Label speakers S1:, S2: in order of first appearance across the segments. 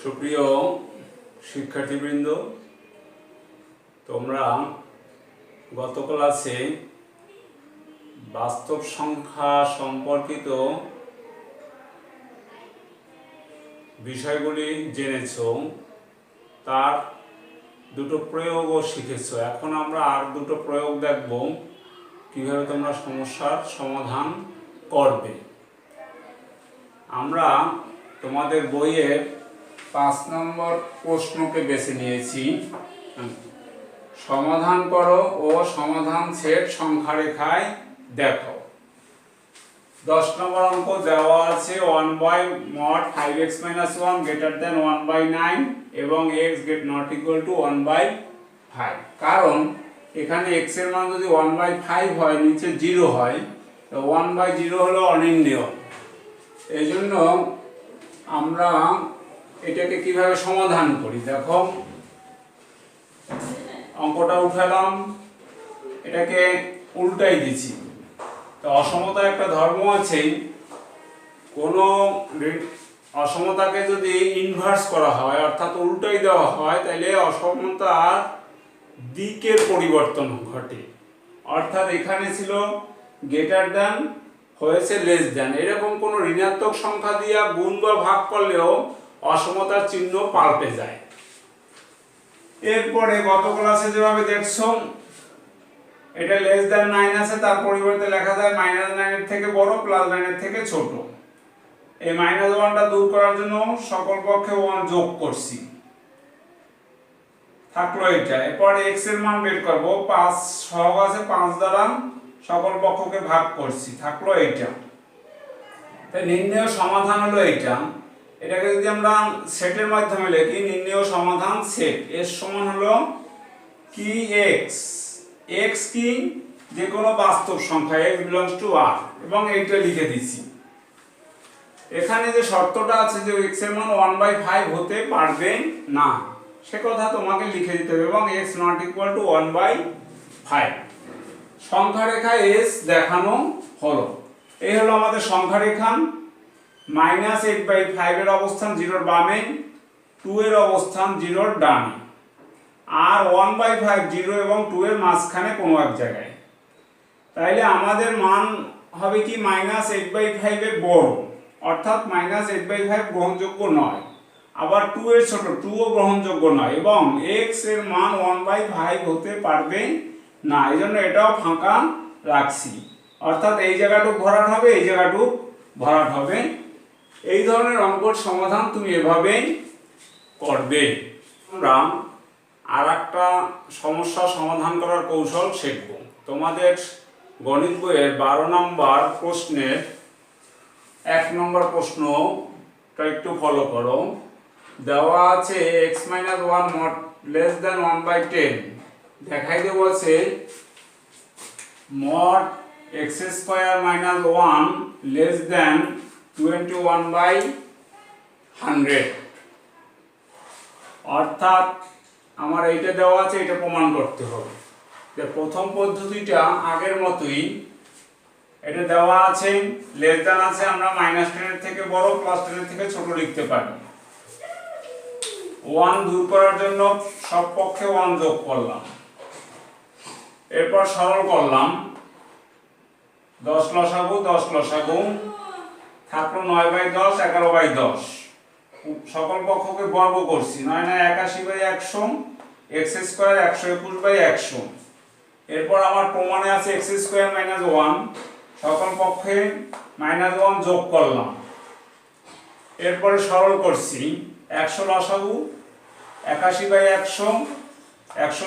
S1: সুপ্রিয় শিক্ষার্থীবৃন্দ, তোমরা গত ক্লাসে বাস্তব সংখ্যা সম্পর্কিত বিষয়গুলি জেনেছো, তার দুটো প্রয়োগও শিখেছো। এখন আমরা আর দুটো প্রয়োগ দেখব কিভাবে তোমরা সমস্যার সমাধান করবে। আমরা তোমাদের বইয়ের 5 নম্বর প্রশ্নকে বেছে নিয়েছি। সমাধান করো ও সমাধান সেট সংখ্যা রেখায় দেখো। 10 নম্বর অঙ্ক দেওয়া আছে 1/mod 5x - 1 > 1/9 এবং x not equal to 1/5। কারণ এখানে x এর মান যদি 1/5 হয়, নিচে 0 হয়, তো 1/0 হলো অনির্ণেয়। এই জন্য আমরা এটাকে কিভাবে সমাধান করি দেখো। অঙ্কটা উঠালাম, এটাকে উল্টাই দিছি। তো অসমতা একটা ধর্ম আছে, কোনো অসমতাকে যদি ইনভার্স করা হয় অর্থাৎ উল্টাই দেওয়া হয়, তাহলে অসমতার দিকের পরিবর্তন ঘটে। অর্থাৎ এখানে ছিল গ্রেটার দ্যান, হয়েছে লেস দ্যান। এরকম কোনো ঋণাত্মক সংখ্যা দিয়ে গুণ বা ভাগ করলেও অসমতার চিহ্ন পাল্টে যায়। এরপরে গত ক্লাসে যেভাবে দেখছো, এটা লেস দ্যান 9 আছে, তার পরিবর্তে লেখা যায় -9 এর থেকে বড়, +9 এর থেকে ছোট। এই -1টা দূর করার জন্য সকল পক্ষে 1 যোগ করছি, থাকলো এটা। এরপরে x এর মান বের করব, 5 সহগ আছে, 5 দ্বারা সকল পক্ষকে ভাগ করছি, থাকলো এটা। তাই নির্ণেয় সমাধান হলো এটা। এটাকে যদি আমরা সেটের মাধ্যমে লিখি, নির্ণেয় সমাধান সেট এর সমান হলো কি x। x কি যে কোনো বাস্তব সংখ্যা, x belongs to R, এবং এইটা লিখে দিছি। এখানে যে শর্তটা আছে যে x এর মান 1/5 হতে পারবে না, সে কথা তোমাকে লিখে দিতে হবে, এবং x not equal to 1/5 সংখ্যা রেখা s দেখানো হলো। এই হলো আমাদের সংখ্যা রেখা। -8/5 এর অবস্থান 0 এর বামে, 2 এর অবস্থান 0 এর ডানে, আর 1/5 0 এবং 2 এর মাঝখানে কোনো এক জায়গায়। তাইলে আমাদের মান হবে কি -8/5 এর বড়, অর্থাৎ -8/5 গ্রহণযোগ্য নয়। আবার 2 এর ছোট, 2 ও গ্রহণযোগ্য নয়, এবং x এর মান 1/5 হতে পারবে না। এইজন্য এটাও ফাঁকা রাখছি, অর্থাৎ এই জায়গাটুকু ভরাট হবে, এই জায়গাটুকু ভরাট হবে। এই ধরনের অঙ্কের সমাধান তুমি এভাবেই করবে। আমরা আরেকটা সমস্যা সমাধান করার কৌশল শিখব। তোমাদের গণিত বইয়ের 12 নম্বর প্রশ্নের 1 নম্বর প্রশ্নটা একটু ফলো করো। দেওয়া আছে x - 1 mod < 1/10 দেখাই দেব আছে mod x² - 1 21/100। অর্থাৎ আমার এইটা দেওয়া আছে, এটা প্রমাণ করতে হবে যে প্রথম পদ্ধতিটা আগের মতোই। এটা দেওয়া আছে, লেস দ্যান আছে, আমরা -10 এর থেকে বড়, +10 এর থেকে ছোট লিখতে পারি। 1 দূর করার জন্য সব পক্ষে 1 যোগ করলাম, এরপর সরল করলাম, 10 লসাগু 10 লসাগু, থাকলো 9/10 11/10। সকল পক্ষকে বর্গ করছি, 9 9 81/100, x² 121/100। এরপর আমার প্রমাণে আছে x² - 1, সকল পক্ষে -1 যোগ করলাম, এরপরে সরল করছি, 100 লসাগু 81/100, 100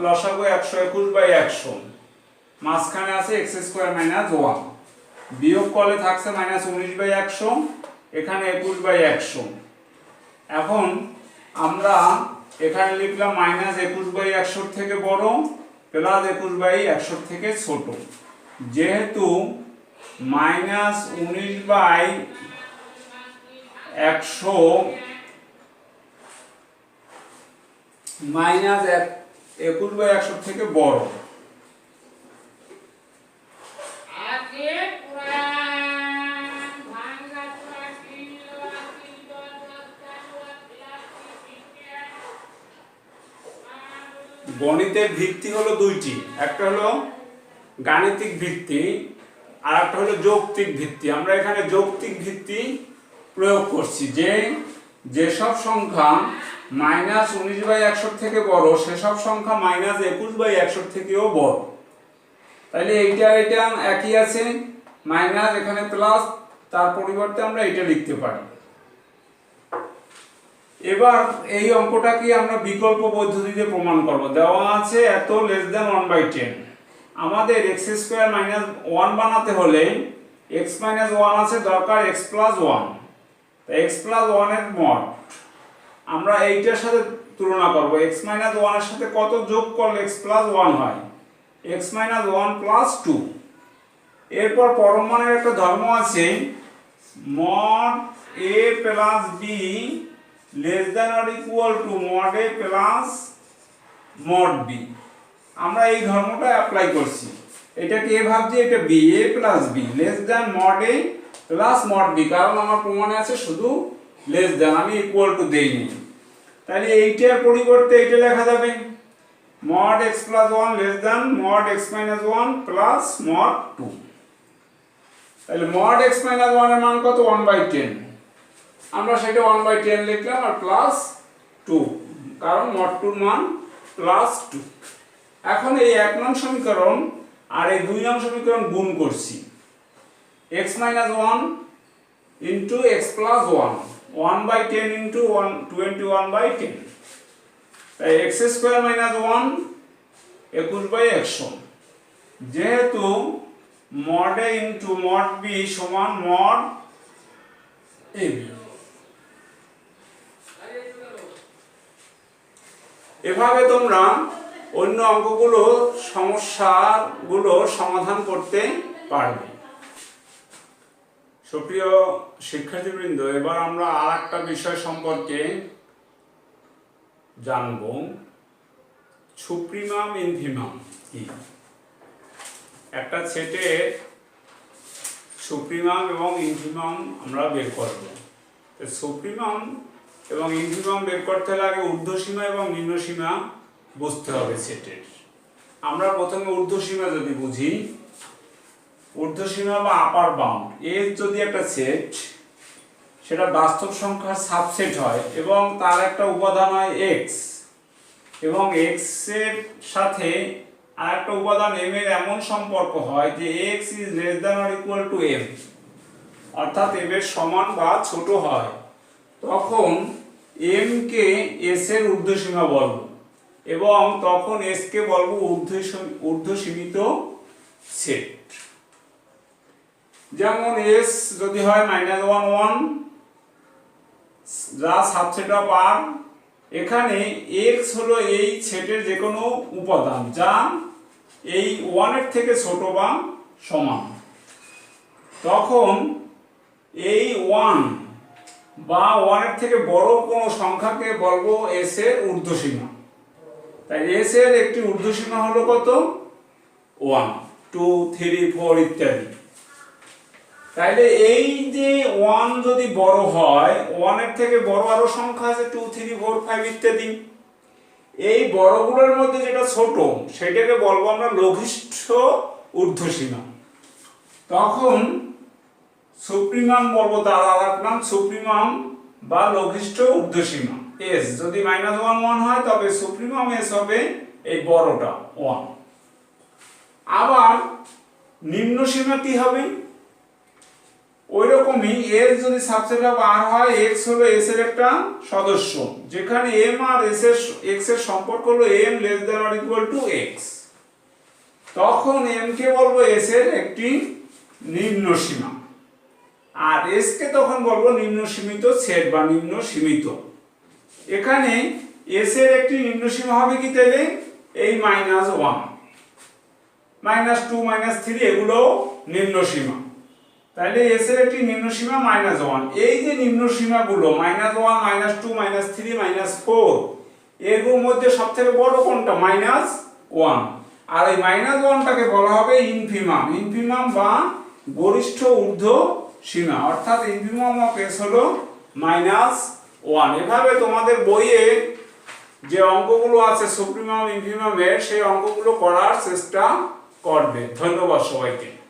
S1: লসাগু 121/100, মাঝখানে আছে x² - 1, বিয়োগ করলে থাকছে -19/100, এখানে 21/100। এখন আমরা এখানে লিখলাম -21/100 থেকে বড়, +21/100 থেকে ছোট। যেহেতু -21/100 থেকে বড়, গণিতের ভিত্তি হলো দুইটি, একটা হলো গাণিতিক ভিত্তি আর একটা হলো যৌক্তিক ভিত্তি। আমরা এখানে যৌক্তিক ভিত্তি প্রয়োগ করছি, যে যেসব সংখ্যা -19/100 থেকে বড় সেসব সংখ্যা -21/100 থেকেও বড়। তাহলে এইটা একই আছে, মাইনাস এখানে প্লাস, তার পরিবর্তে আমরা এটা লিখতে পারি। এবার এই অঙ্কটাকে আমরা বিকল্প পদ্ধতিতে প্রমাণ করব। দেওয়া আছে এত <1/10, আমাদের x² - 1 বানাতে হলে x - 1 আছে দরকার x + 1, তাই x + 1 এর মড আমরা এইটার সাথে তুলনা করব। x - 1 এর সাথে কত যোগ করলে x + 1 হয়? x - 1 + 2। এরপর পরম মানের একটা ধর্ম আছে mod a + b <= mod a + mod b। আমরা এই ধর্মটা অ্যাপ্লাই করছি, এটাকে a ভাবছি, এটা b, a + b mod a + mod b, কারণ আমার প্রমাণে আছে শুধু লেস দ্যান, আমি ইকুয়াল টু দেইনি। তাহলে এইটার পরিবর্তে এটা লেখা যাবে mod x + 1 <= mod x - 1 + mod 2। তাহলে mod x - 1 এর মান কত? 1/10, আমরা সেটা 1/10 লিখলাম আর প্লাস 2, কারণ mod 2 এর মান +2। এখন এই 1 নং সমীকরণ আর এই 2 নং সমীকরণ গুণ করছি, x - 1 * x + 1, 1/10 * 21/10, তাই x² - 1 21/100। যেহেতু mod a * mod b = mod ab। এভাবে তোমরা অন্য অঙ্কগুলো সমস্যাগুলো সমাধান করতে পারবে। সুপ্রিয় শিক্ষার্থীবৃন্দ, এবার আমরা আরেকটা বিষয় সম্পর্কে জানব, সুপ্রিমাম ইনফিমাম কি। একটা সেটের সুপ্রিমাম এবং ইনফিমাম আমরা বের করব। সুপ্রিমাম এবং ইনফিমাম বের করতে হলে আগে ঊর্ধ্বসীমা এবং নিম্নসীমা বুঝতে হবে সেটের। আমরা প্রথমে ঊর্ধ্বসীমা যদি বুঝি, ঊর্ধ্বসীমা বা আপার বাউন্ড, এর যদি একটা সেট সেটা বাস্তব সংখ্যার সাবসেট হয় এবং তার একটা উপাদান হয় x, এবং x এর সাথে আরেকটা উপাদান m এর এমন সম্পর্ক হয় যে x <= m, অর্থাৎ m এর সমান বা ছোট হয়, তখন m কে s এর ঊর্ধ্বসীমা বলবো এবং তখন s কে বলবো ঊর্ধ্বসীমিত সেট। যেমন s যদি হয় -1 1 যা সাবসেট অফ r, এখানে x হলো এই সেটের যে কোনো উপাদান যা এই 1 এর থেকে ছোট বা সমান, তখন এই 1 বা 1 এর থেকে বড় কোনো সংখ্যাকে বলবো s এর ঊর্ধ্বসীমা। তাই s এর একটি ঊর্ধ্বসীমা হলো কত? 1 2 3 4 ইত্যাদি। তাইলে এই যে 1 যদি বড় হয়, 1 এর থেকে বড় আরো সংখ্যা আছে 2 3 4 5 ইত্যাদি, এই বড়গুলোর মধ্যে যেটা ছোট সেটাকে বলবো আমরা লঘিষ্ঠ ঊর্ধ্বসীমা। তখন সুপ্রিমাম বলবো, তার আরেক নাম সুপ্রিমাম বা লঘিষ্ঠ ঊর্ধ্বসীমা। s যদি -1 1 হয় তবে সুপ্রিমাম s হবে এই বড়টা 1। আবার নিম্নসীমা কি হবে? ওইরকমই s যদি সাবসেট অফ r হয়, x হলো s এর একটা সদস্য, যেখানে m আর x এর সম্পর্ক হলো m <= x, তখন m কে বলবো s এর একটি নিম্নসীমা আর s কে তখন বলবো নিম্নসীমিত সেট বা নিম্ন সীমিত। এখানে s এর একটি নিম্নসীমা হবে কি তাহলে? এই -1 -2 -3 এগুলো নিম্নসীমা। তাহলে s এর একটি নিম্নসীমা -1। এই যে নিম্নসীমাগুলো -1 -2 -3 -4, এর মধ্যে সবথেকে বড় কোনটা? -1। আর এই -1টাকে বলা হবে ইনফিমাম, ইনফিমাম বা গরিষ্ঠ ঊর্ধ্ব সীমা, অর্থাৎ ইনফিমাম অফ s হলো -1। এভাবে তোমাদের বইয়ে যে অঙ্কগুলো আছে সুপ্রিমাম ইনফিমামের সেই অঙ্কগুলো করার চেষ্টা করবে। ধন্যবাদ সবাইকে।